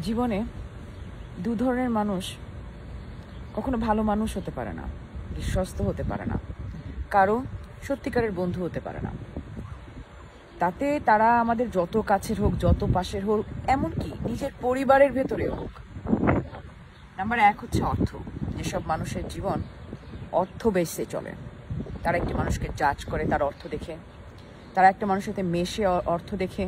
জীবনে দু ধরনের মানুষ কখনো ভালো মানুষ হতে পারে না, বিশ্বস্ত হতে পারে না, কারো সত্যিকারের বন্ধু হতে পারে না। তাতে তারা আমাদের যত কাছের হোক, যত পাশের হোক, এমনকি নিজের পরিবারের ভেতরেও হোক। নাম্বার 1 হচ্ছে অর্থ। যেসব মানুষের জীবন অর্থ বেসে চলে, তারা একটি মানুষকে জাজ করে তার অর্থ দেখে, তারা একটা মানুষের সাথে মেশে অর্থ দেখে,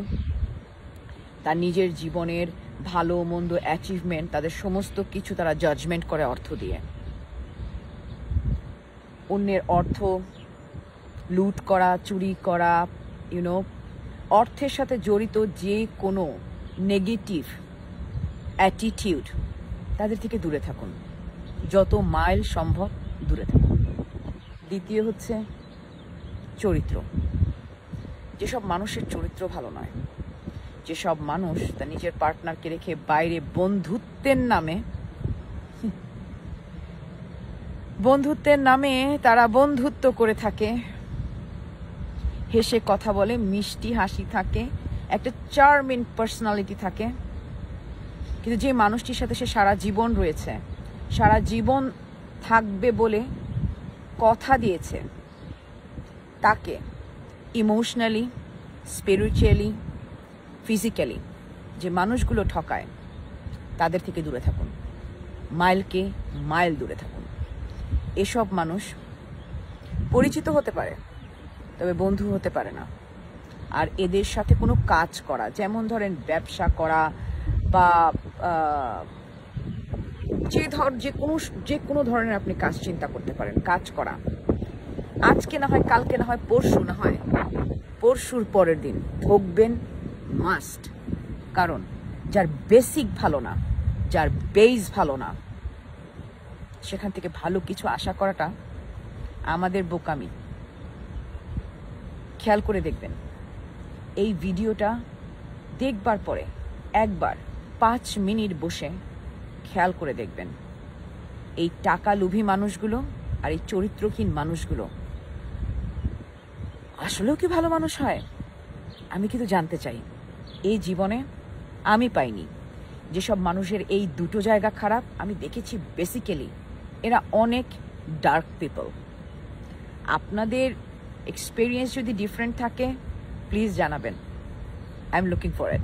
তার নিজের জীবনের ভালো মন্দ অ্যাচিভমেন্ট, তাদের সমস্ত কিছু তারা জাজমেন্ট করে অর্থ দিয়ে। অন্যের অর্থ লুট করা, চুরি করা, অর্থের সাথে জড়িত যে কোনো নেগেটিভ অ্যাটিটিউড, তাদের থেকে দূরে থাকুন, যত মাইল সম্ভব দূরে থাকুন। দ্বিতীয় হচ্ছে চরিত্র। যেসব মানুষের চরিত্র ভালো নয়, যেসব মানুষ তার নিজের পার্টনারকে রেখে বাইরে বন্ধুত্বের নামে তারা বন্ধুত্ব করে থাকে, হেসে কথা বলে, মিষ্টি হাসি থাকে, একটা চার্মিং পার্সোনালিটি থাকে, কিন্তু যে মানুষটির সাথে সে সারা জীবন রয়েছে, সারা জীবন থাকবে বলে কথা দিয়েছে, তাকে ইমোশনালি, স্পিরিচুয়ালি, ফিজিক্যালি যে মানুষগুলো ঠকায়, তাদের থেকে দূরে থাকুন, মাইলকে মাইল দূরে থাকুন। এসব মানুষ পরিচিত হতে পারে, তবে বন্ধু হতে পারে না। আর এদের সাথে কোনো কাজ করা, যেমন ধরেন ব্যবসা করা বা যে কোনো ধরনের আপনি কাজ চিন্তা করতে পারেন, কাজ করা, আজকে না হয়, কালকে না হয়, পরশু না হয়, পরশুর পরের দিন ঠকবেন মাস্ট। কারণ যার বেসিক ভালো না, যার বেস ভালো না, সেখান থেকে ভালো কিছু আশা করাটা আমাদের বোকামি। খেয়াল করে দেখবেন, এই ভিডিওটা দেখবার পরে একবার 5 মিনিট বসে খেয়াল করে দেখবেন, এই টাকা লোভী মানুষগুলো আর এই চরিত্রহীন মানুষগুলো আসলেও কি ভালো মানুষ হয়? আমি কিন্তু জানতে চাই। এই জীবনে আমি পাইনি। যেসব মানুষের এই দুটো জায়গা খারাপ, আমি দেখেছি বেসিক্যালি এরা অনেক ডার্ক পিপল। আপনাদের এক্সপিরিয়েন্স যদি ডিফারেন্ট থাকে, প্লিজ জানাবেন। I am looking for it.